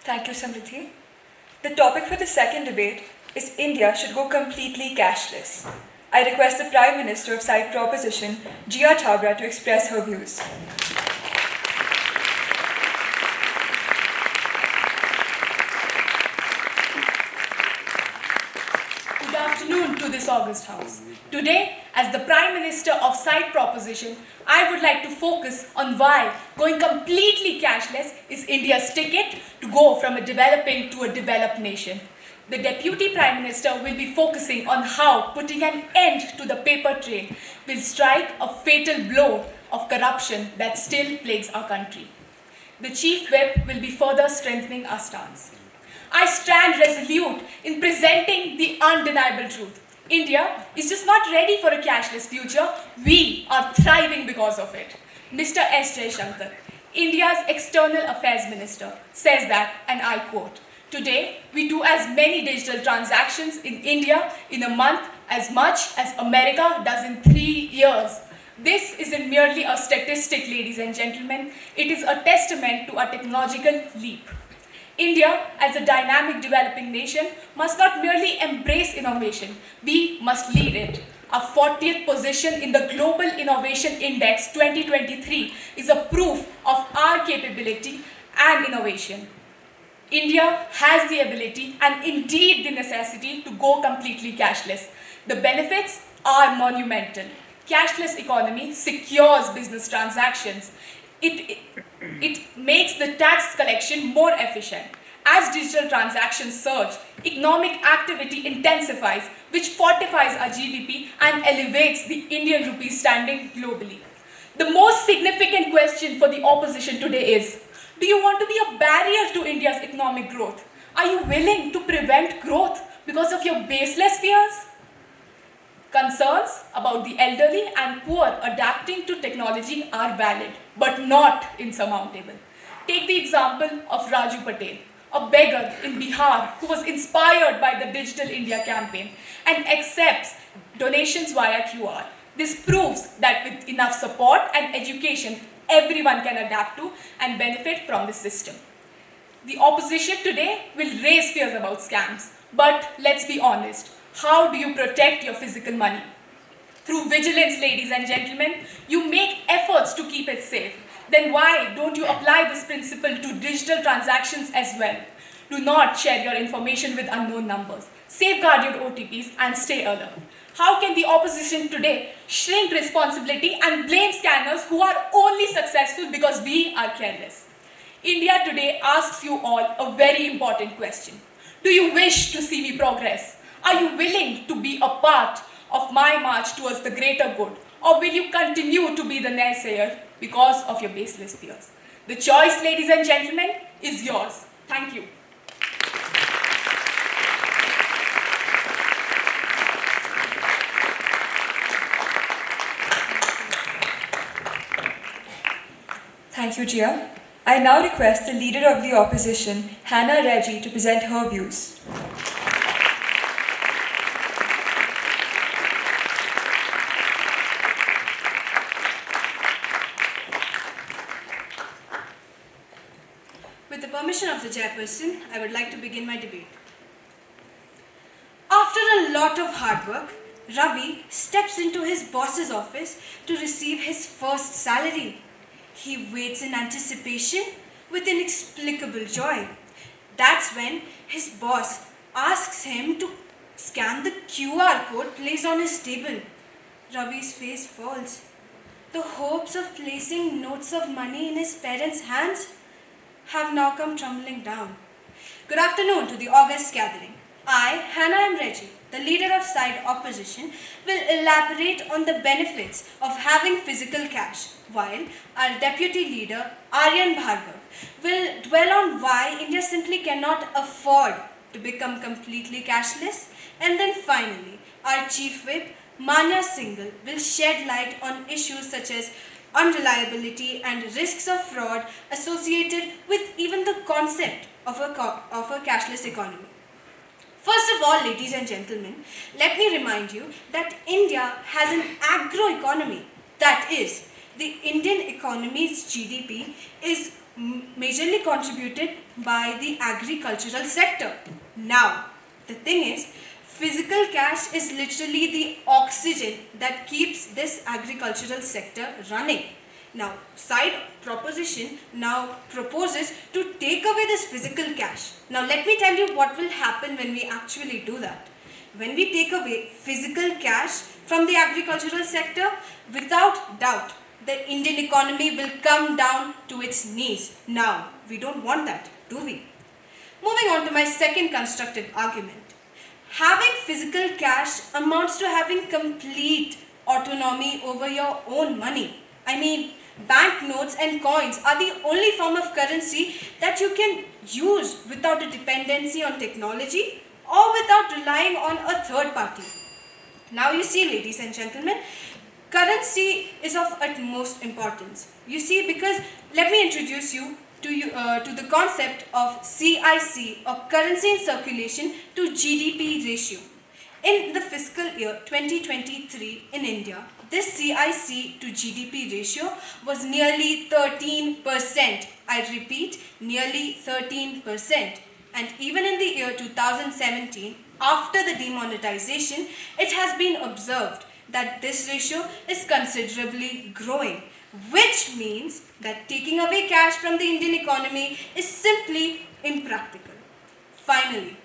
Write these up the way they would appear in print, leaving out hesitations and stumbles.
Thank you, Samriddhi. The topic for the second debate is India should go completely cashless. I request the Prime Minister of Side Proposition, Jia Thabra, to express her views. Good afternoon to this August House. Today, as the Prime Minister of Side Proposition, I would like to focus on why going completely cashless is India's ticket to go from a developing to a developed nation. The Deputy Prime Minister will be focusing on how putting an end to the paper trail will strike a fatal blow of corruption that still plagues our country. The Chief Whip will be further strengthening our stance. I stand resolute in presenting the undeniable truth. India is just not ready for a cashless future. We are thriving because of it. Mr. S. Jaishankar, India's External Affairs Minister, says that, and I quote, "Today, we do as many digital transactions in India in a month as much as America does in 3 years." This isn't merely a statistic, ladies and gentlemen. It is a testament to our technological leap. India, as a dynamic developing nation, must not merely embrace innovation, we must lead it. Our 40th position in the Global Innovation Index 2023 is a proof of our capability and innovation. India has the ability and indeed the necessity to go completely cashless. The benefits are monumental. Cashless economy secures business transactions. It makes the tax collection more efficient. As digital transactions surge, economic activity intensifies, which fortifies our GDP and elevates the Indian rupee standing globally. The most significant question for the opposition today is, do you want to be a barrier to India's economic growth? Are you willing to prevent growth because of your baseless fears? Concerns about the elderly and poor adapting to technology are valid, but not insurmountable. Take the example of Raju Patel, a beggar in Bihar who was inspired by the Digital India campaign and accepts donations via QR. This proves that with enough support and education, everyone can adapt to and benefit from the system. The opposition today will raise fears about scams, but let's be honest. How do you protect your physical money? Through vigilance, ladies and gentlemen. You make efforts to keep it safe. Then why don't you apply this principle to digital transactions as well? Do not share your information with unknown numbers. Safeguard your OTPs and stay alert. How can the opposition today shrink responsibility and blame scanners who are only successful because we are careless? India today asks you all a very important question. Do you wish to see me progress? Are you willing to be a part of my march towards the greater good? Or will you continue to be the naysayer because of your baseless fears? The choice, ladies and gentlemen, is yours. Thank you. Thank you, Jia. I now request the Leader of the Opposition, Hannah Reggie, to present her views. With the permission of the chairperson, I would like to begin my debate. After a lot of hard work, Ravi steps into his boss's office to receive his first salary. He waits in anticipation with inexplicable joy. That's when his boss asks him to scan the QR code placed on his table. Ravi's face falls. The hopes of placing notes of money in his parents' hands have now come tumbling down. Good afternoon to the August gathering. I, Hannah M. Reggie, the leader of side opposition, will elaborate on the benefits of having physical cash, while our deputy leader, Aryan Bhargav, will dwell on why India simply cannot afford to become completely cashless. And then finally, our chief whip, Manya Singhal, will shed light on issues such as unreliability and risks of fraud associated with even the concept of a cashless economy. First of all, ladies and gentlemen, let me remind you that India has an agro economy. That is, the Indian economy's GDP is majorly contributed by the agricultural sector. Now, the thing is, physical cash is literally the oxygen that keeps this agricultural sector running. Now, side proposition now proposes to take away this physical cash. Now, let me tell you what will happen when we actually do that. When we take away physical cash from the agricultural sector, without doubt, the Indian economy will come down to its knees. Now, we don't want that, do we? Moving on to my second constructive argument. Having physical cash amounts to having complete autonomy over your own money. I mean, banknotes and coins are the only form of currency that you can use without a dependency on technology or without relying on a third party. Now you see, ladies and gentlemen, currency is of utmost importance. You see, because let me introduce you to the concept of CIC, or currency in circulation to GDP ratio. In the fiscal year 2023 in India, this CIC to GDP ratio was nearly 13%. I repeat, nearly 13%. And even in the year 2017, after the demonetization, it has been observed that this ratio is considerably growing, which means that taking away cash from the Indian economy is simply impractical. Finally,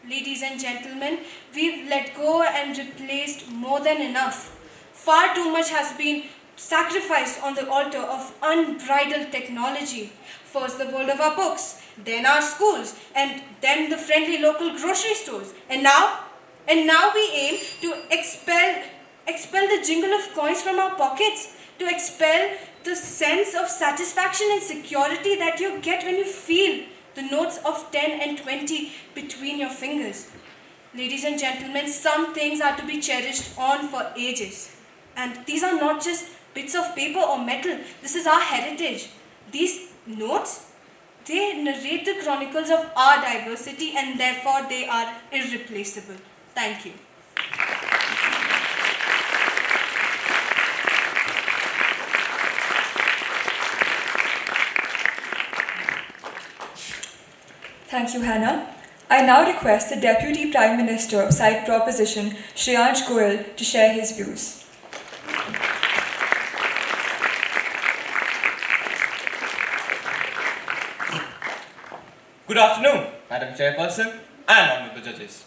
ladies and gentlemen, we've let go and replaced more than enough. Far too much has been sacrificed on the altar of unbridled technology. First the world of our books, then our schools, and then the friendly local grocery stores. And now we aim to expel the jingle of coins from our pockets, to expel the sense of satisfaction and security that you get when you feel the notes of 10 and 20 between your fingers. Ladies and gentlemen, some things are to be cherished on for ages. And these are not just bits of paper or metal. This is our heritage. These notes, they narrate the chronicles of our diversity, and therefore they are irreplaceable. Thank you. Thank you, Hannah. I now request the Deputy Prime Minister of Side Proposition, Shreyansh Goyal, to share his views. Good afternoon, Madam Chairperson and honorable judges.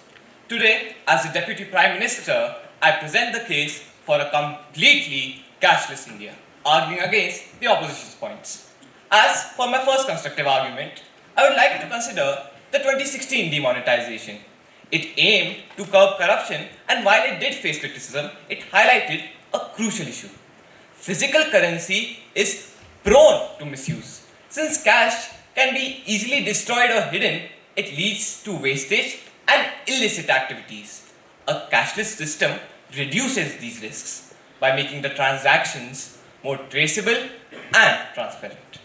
Today, as the Deputy Prime Minister, I present the case for a completely cashless India, arguing against the opposition's points. As for my first constructive argument, I would like you to consider the 2016 demonetization. It aimed to curb corruption, and while it did face criticism, it highlighted a crucial issue. Physical currency is prone to misuse. Since cash can be easily destroyed or hidden, it leads to wastage and illicit activities. A cashless system reduces these risks by making the transactions more traceable and transparent.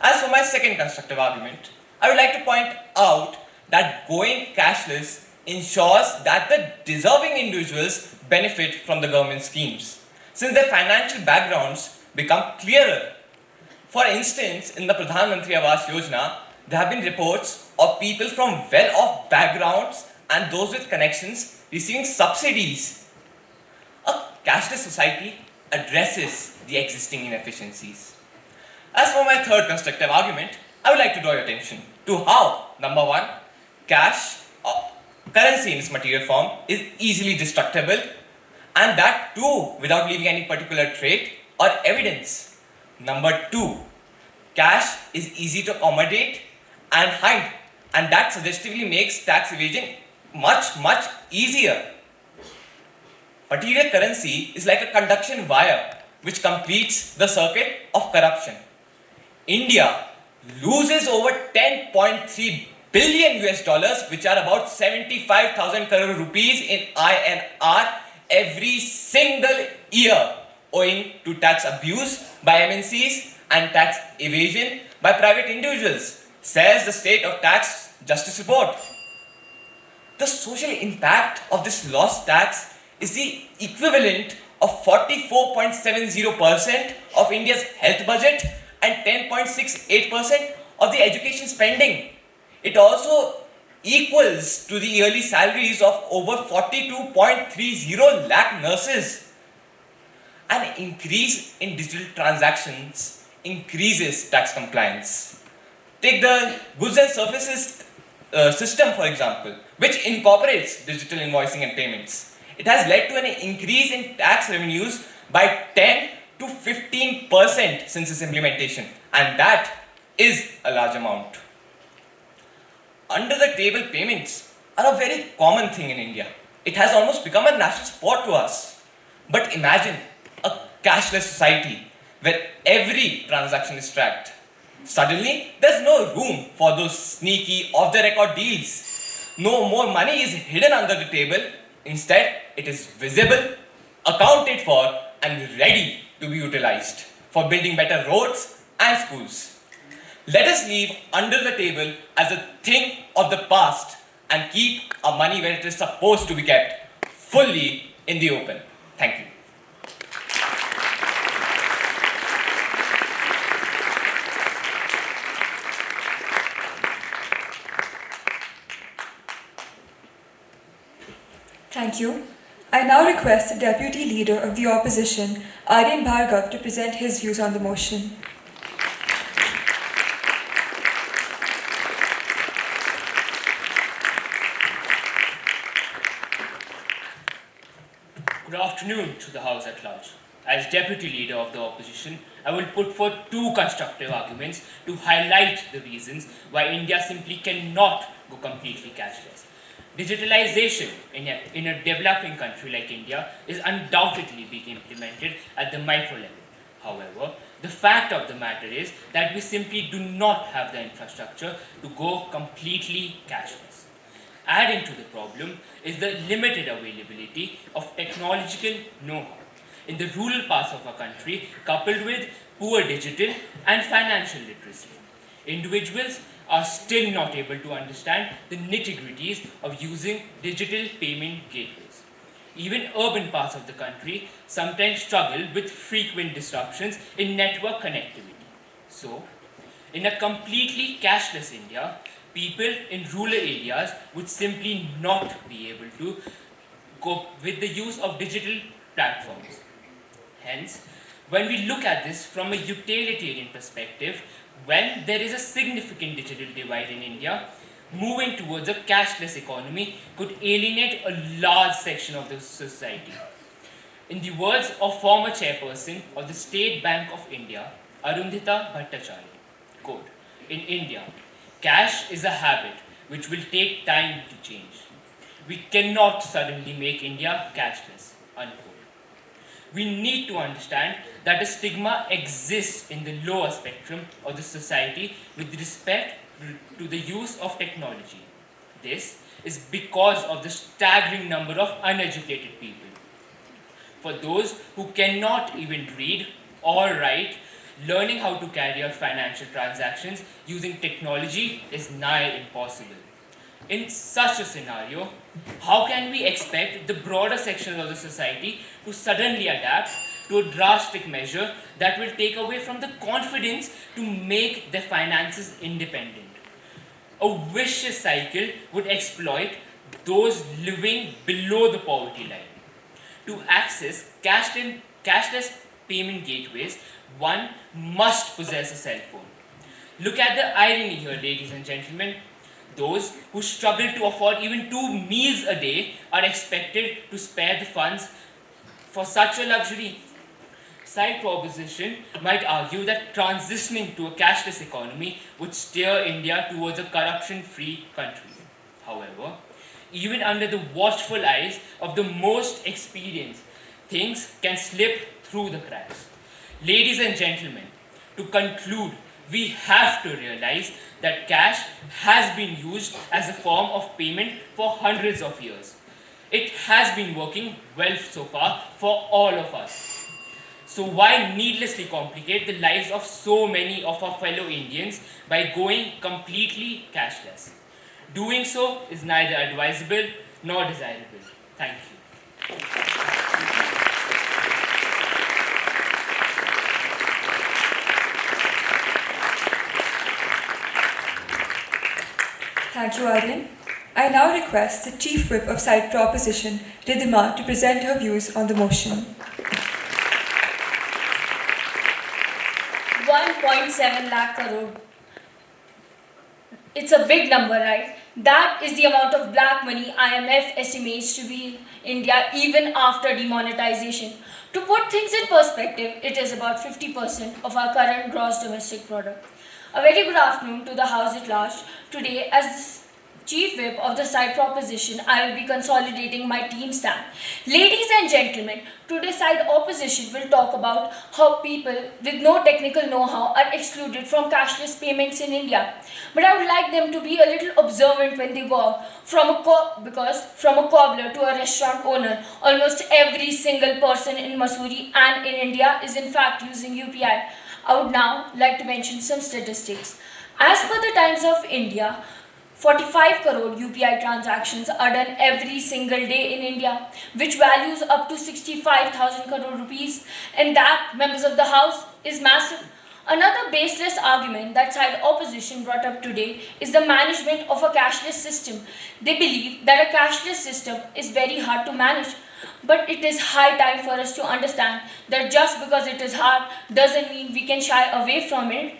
As for my second constructive argument, I would like to point out that going cashless ensures that the deserving individuals benefit from the government schemes, since their financial backgrounds become clearer. For instance, in the Pradhan Mantri Awas Yojana, there have been reports of people from well-off backgrounds and those with connections receiving subsidies. A cashless society addresses the existing inefficiencies. As for my third constructive argument, I would like to draw your attention to how, number one, cash, currency in its material form, is easily destructible, and that too without leaving any particular trait or evidence. Number two, cash is easy to accommodate and hide, and that suggestively makes tax evasion much easier. Material currency is like a conduction wire which completes the circuit of corruption. India loses over 10.3 billion US dollars, which are about 75,000 crore rupees in INR, every single year, owing to tax abuse by MNCs and tax evasion by private individuals, says the State of Tax Justice Report. The social impact of this lost tax is the equivalent of 44.70% of India's health budget and 10.68% of the education spending. It also equals to the yearly salaries of over 42.30 lakh nurses. An increase in digital transactions increases tax compliance. Take the goods and services system, for example, which incorporates digital invoicing and payments. It has led to an increase in tax revenues by 10 to 15% since its implementation, and that is a large amount. Under the table payments are a very common thing in India. It has almost become a national sport to us. But imagine a cashless society where every transaction is tracked. Suddenly, there's no room for those sneaky, off-the-record deals. No more money is hidden under the table. Instead, it is visible, accounted for, and ready to be utilized for building better roads and schools. Let us leave under the table as a thing of the past and keep our money where it is supposed to be kept, fully in the open. Thank you. Thank you. I now request the Deputy Leader of the Opposition, Aryan Bhargav, to present his views on the motion. Good afternoon to the House at large. As Deputy Leader of the Opposition, I will put forth two constructive arguments to highlight the reasons why India simply cannot go completely cashless. Digitalization in a developing country like India is undoubtedly being implemented at the micro level. However, the fact of the matter is that we simply do not have the infrastructure to go completely cashless. Adding to the problem is the limited availability of technological know-how in the rural parts of our country, coupled with poor digital and financial literacy. Individuals are still not able to understand the nitty-gritties of using digital payment gateways. Even urban parts of the country sometimes struggle with frequent disruptions in network connectivity. So, in a completely cashless India, people in rural areas would simply not be able to cope with the use of digital platforms. Hence, when we look at this from a utilitarian perspective, when there is a significant digital divide in India, moving towards a cashless economy could alienate a large section of the society. In the words of former chairperson of the State Bank of India, Arundhita Bhattacharya, quote, "In India, cash is a habit which will take time to change. We cannot suddenly make India cashless," unquote. We need to understand that a stigma exists in the lower spectrum of the society with respect to the use of technology. This is because of the staggering number of uneducated people. For those who cannot even read or write, learning how to carry out financial transactions using technology is nigh impossible. In such a scenario, how can we expect the broader sections of the society to suddenly adapt to a drastic measure that will take away from the confidence to make their finances independent? A vicious cycle would exploit those living below the poverty line. To access cashless payment gateways, one must possess a cell phone. Look at the irony here, ladies and gentlemen. Those who struggle to afford even 2 meals a day are expected to spare the funds for such a luxury. Side proposition might argue that transitioning to a cashless economy would steer India towards a corruption-free country. However, even under the watchful eyes of the most experienced, things can slip through the cracks. Ladies and gentlemen, to conclude, we have to realize that cash has been used as a form of payment for hundreds of years. It has been working well so far for all of us. So why needlessly complicate the lives of so many of our fellow Indians by going completely cashless? Doing so is neither advisable nor desirable. Thank you. Thank you, Aryan. I now request the Chief Whip of Side Proposition, Ridhima, to present her views on the motion. 1.7 lakh crore. It's a big number, right? That is the amount of black money IMF estimates to be in India even after demonetization. To put things in perspective, it is about 50% of our current gross domestic product. A very good afternoon to the House at large. Today, as the Chief Whip of the side proposition, I will be consolidating my team stand. Ladies and gentlemen, today's side opposition will talk about how people with no technical know-how are excluded from cashless payments in India. But I would like them to be a little observant when they go out. Because from a cobbler to a restaurant owner, almost every single person in Missouri and in India is in fact using UPI. I would now like to mention some statistics. As per the Times of India, 45 crore UPI transactions are done every single day in India, which values up to 65,000 crore rupees, and that, members of the House, is massive. Another baseless argument that side opposition brought up today is the management of a cashless system. They believe that a cashless system is very hard to manage. But it is high time for us to understand that just because it is hard doesn't mean we can shy away from it.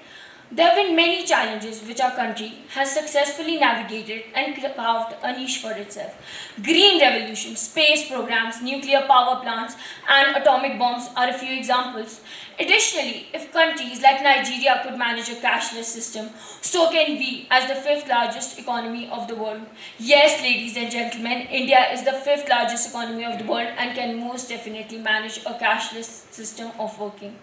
There have been many challenges which our country has successfully navigated and carved a niche for itself. Green revolution, space programs, nuclear power plants, and atomic bombs are a few examples. Additionally, if countries like Nigeria could manage a cashless system, so can we as the fifth largest economy of the world. Yes, ladies and gentlemen, India is the fifth largest economy of the world and can most definitely manage a cashless system of working.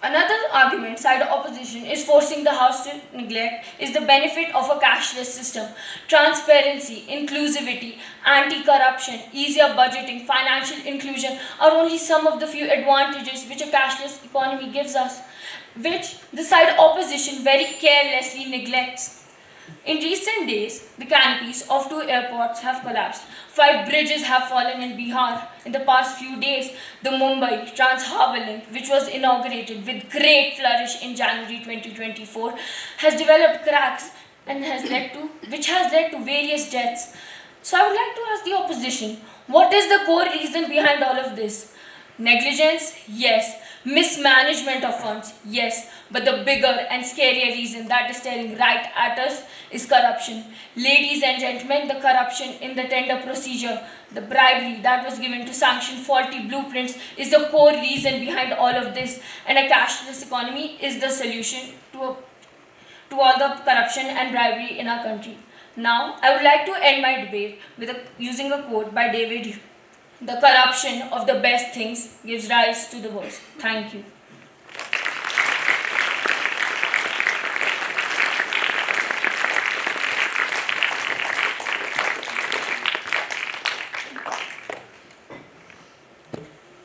Another argument side opposition is forcing the House to neglect is the benefit of a cashless system. Transparency, inclusivity, anti-corruption, easier budgeting, financial inclusion are only some of the few advantages which a cashless economy gives us, which the side opposition very carelessly neglects. In recent days, the canopies of 2 airports have collapsed. 5 bridges have fallen in Bihar. In the past few days, the Mumbai Trans-Harbour Link, which was inaugurated with great flourish in January 2024, has developed cracks and which has led to various deaths. So I would like to ask the opposition, what is the core reason behind all of this? Negligence? Yes. Mismanagement of funds? Yes. But the bigger and scarier reason that is staring right at us is corruption. Ladies and gentlemen, the corruption in the tender procedure, the bribery that was given to sanction faulty blueprints is the core reason behind all of this, and a cashless economy is the solution to all the corruption and bribery in our country. Now, I would like to end my debate using a quote by David Hume. The corruption of the best things gives rise to the worst. Thank you.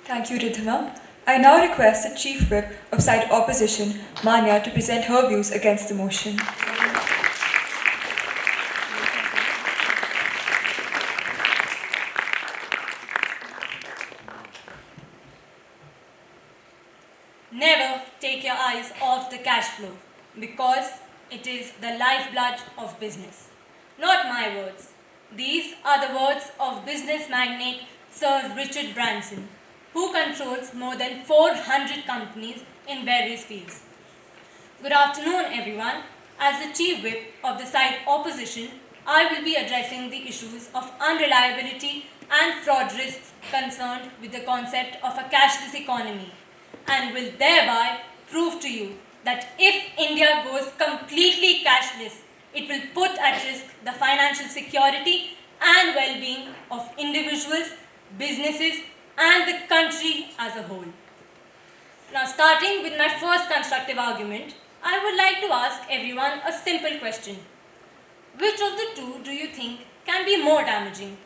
Thank you, Ridhima. I now request the Chief Whip of side opposition, Manya, to present her views against the motion. Never take your eyes off the cash flow because it is the lifeblood of business. Not my words. These are the words of business magnate Sir Richard Branson, who controls more than 400 companies in various fields. Good afternoon, everyone. As the Chief Whip of the side opposition, I will be addressing the issues of unreliability and fraud risks concerned with the concept of a cashless economy, and will thereby prove to you that if India goes completely cashless, it will put at risk the financial security and well-being of individuals, businesses, and the country as a whole. Now, starting with my first constructive argument, I would like to ask everyone a simple question. Which of the two do you think can be more damaging?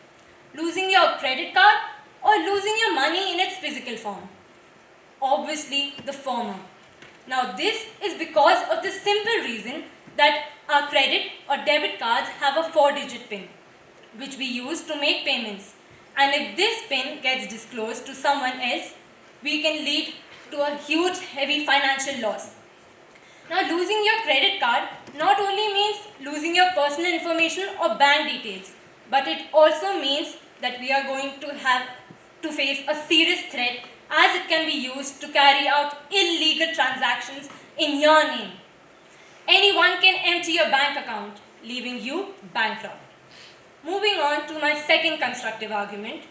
Losing your credit card or losing your money in its physical form? Obviously, the former. Now, this is because of the simple reason that our credit or debit cards have a 4-digit PIN, which we use to make payments. And if this PIN gets disclosed to someone else, we can lead to a huge, heavy financial loss. Now, losing your credit card not only means losing your personal information or bank details, but it also means that we are going to have to face a serious threat, as it can be used to carry out illegal transactions in your name. Anyone can empty your bank account, leaving you bankrupt. Moving on to my second constructive argument,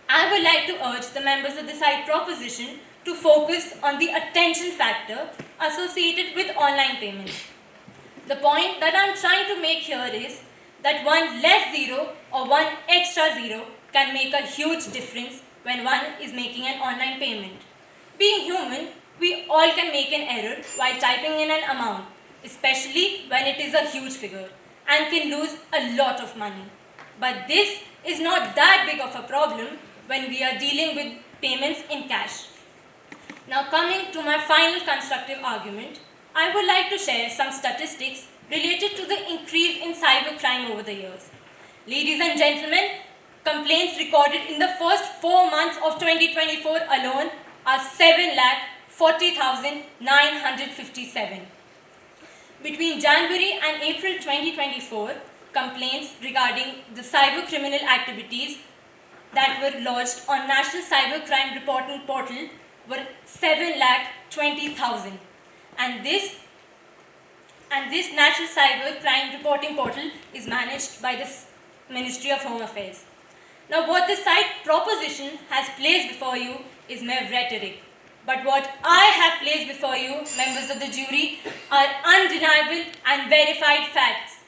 I would like to urge the members of the side proposition to focus on the attention factor associated with online payments. The point that I am trying to make here is that one less zero or one extra zero can make a huge difference when one is making an online payment. Being human, we all can make an error while typing in an amount, especially when it is a huge figure, and can lose a lot of money. But this is not that big of a problem when we are dealing with payments in cash. Now, coming to my final constructive argument, I would like to share some statistics related to the increase in cybercrime over the years. Ladies and gentlemen, complaints recorded in the first 4 months of 2024 alone are 7,40,957. Between January and April 2024, complaints regarding the cyber criminal activities that were lodged on National Cybercrime Reporting Portal were 7,20,000. And this National Cybercrime Reporting Portal is managed by the Ministry of Home Affairs. Now, what the side proposition has placed before you is mere rhetoric. But what I have placed before you, members of the jury, are undeniable and verified facts.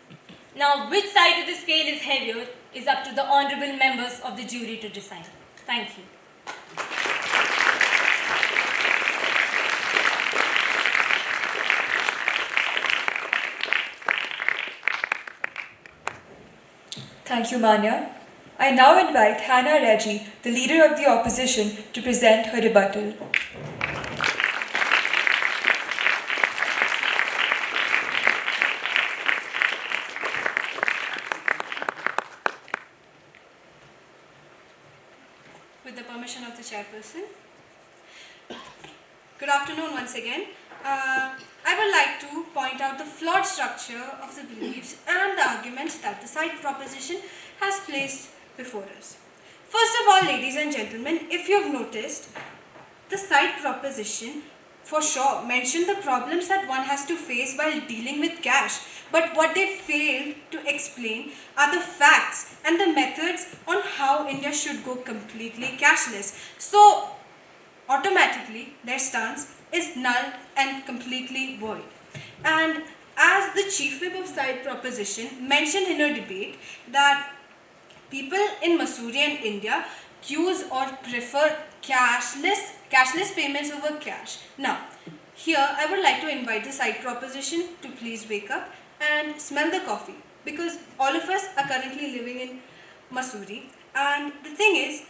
Now, which side of the scale is heavier is up to the honorable members of the jury to decide. Thank you. Thank you, Manya. I now invite Hannah Reggie, the leader of the opposition, to present her rebuttal. With the permission of the chairperson. Good afternoon once again. I would like to point out the flawed structure of the beliefs and the arguments that the side proposition has placed before us. First of all, ladies and gentlemen, if you have noticed, the side proposition for sure mentioned the problems that one has to face while dealing with cash. But what they failed to explain are the facts and the methods on how India should go completely cashless. So, automatically, their stance is null and completely void. And as the chief whip of side proposition mentioned in her debate that people in Missouri and India use or prefer cashless payments over cash. Now, here I would like to invite the side proposition to please wake up and smell the coffee, because all of us are currently living in Missouri, and the thing is,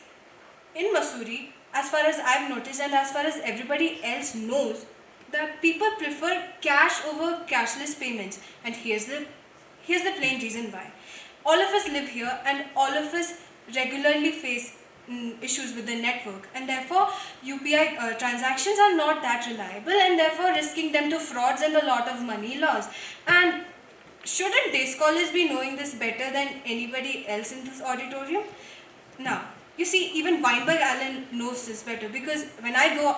in Missouri, as far as I've noticed and as far as everybody else knows, that people prefer cash over cashless payments, and here's the plain reason why. All of us live here and all of us regularly face issues with the network, and therefore UPI transactions are not that reliable, and therefore risking them to frauds and a lot of money loss. And shouldn't day scholars be knowing this better than anybody else in this auditorium? Now, you see, even Wynberg-Allen knows this better, because when I go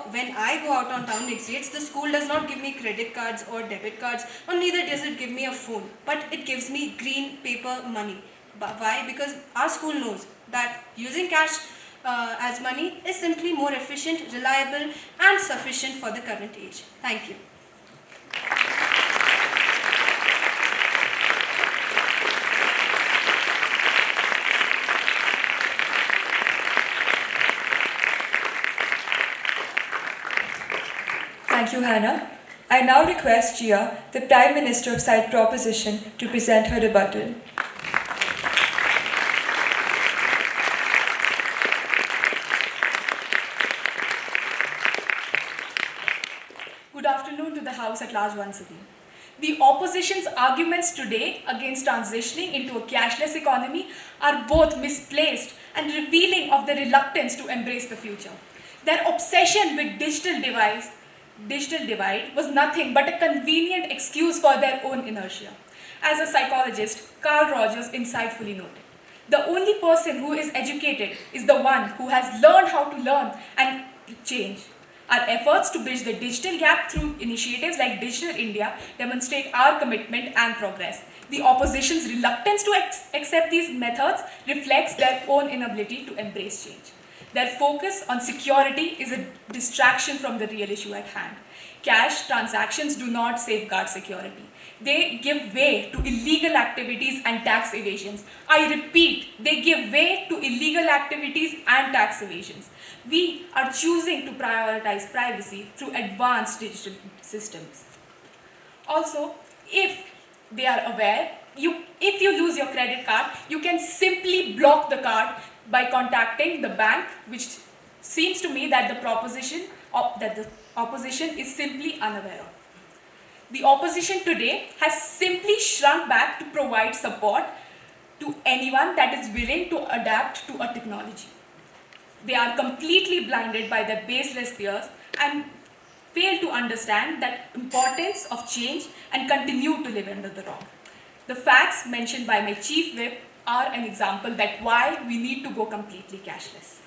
out on town exits, the school does not give me credit cards or debit cards, or neither does it give me a phone, but it gives me green paper money. But why? Because our school knows that using cash as money is simply more efficient, reliable, and sufficient for the current age. Thank you. Thank you, Hannah. I now request Jia, the Prime Minister of Side Proposition, to present her rebuttal. Good afternoon to the House at large once again. The opposition's arguments today against transitioning into a cashless economy are both misplaced and revealing of their reluctance to embrace the future. Their obsession with digital device digital divide was nothing but a convenient excuse for their own inertia. As a psychologist, Carl Rogers insightfully noted, the only person who is educated is the one who has learned how to learn and change. Our efforts to bridge the digital gap through initiatives like Digital India demonstrate our commitment and progress. The opposition's reluctance to accept these methods reflects their own inability to embrace change. Their focus on security is a distraction from the real issue at hand. Cash transactions do not safeguard security. They give way to illegal activities and tax evasions. I repeat, they give way to illegal activities and tax evasions. We are choosing to prioritize privacy through advanced digital systems. Also, if they are aware, if you lose your credit card, you can simply block the card by contacting the bank, which seems to me that the opposition is simply unaware of. The opposition today has simply shrunk back to provide support to anyone that is willing to adapt to a technology. They are completely blinded by their baseless fears and fail to understand the importance of change and continue to live under the rock. The facts mentioned by my chief whip are an example that why we need to go completely cashless.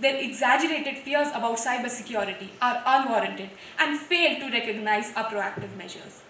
Their exaggerated fears about cybersecurity are unwarranted and fail to recognize our proactive measures.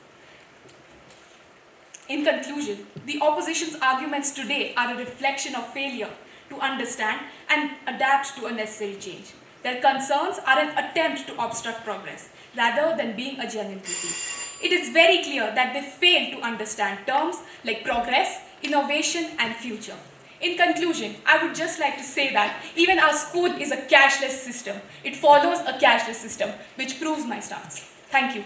In conclusion, the opposition's arguments today are a reflection of failure to understand and adapt to a necessary change. Their concerns are an attempt to obstruct progress rather than being a genuine critique. It is very clear that they fail to understand terms like progress, innovation, and future. In conclusion, I would just like to say that even our school is a cashless system. It follows a cashless system, which proves my stance. Thank you.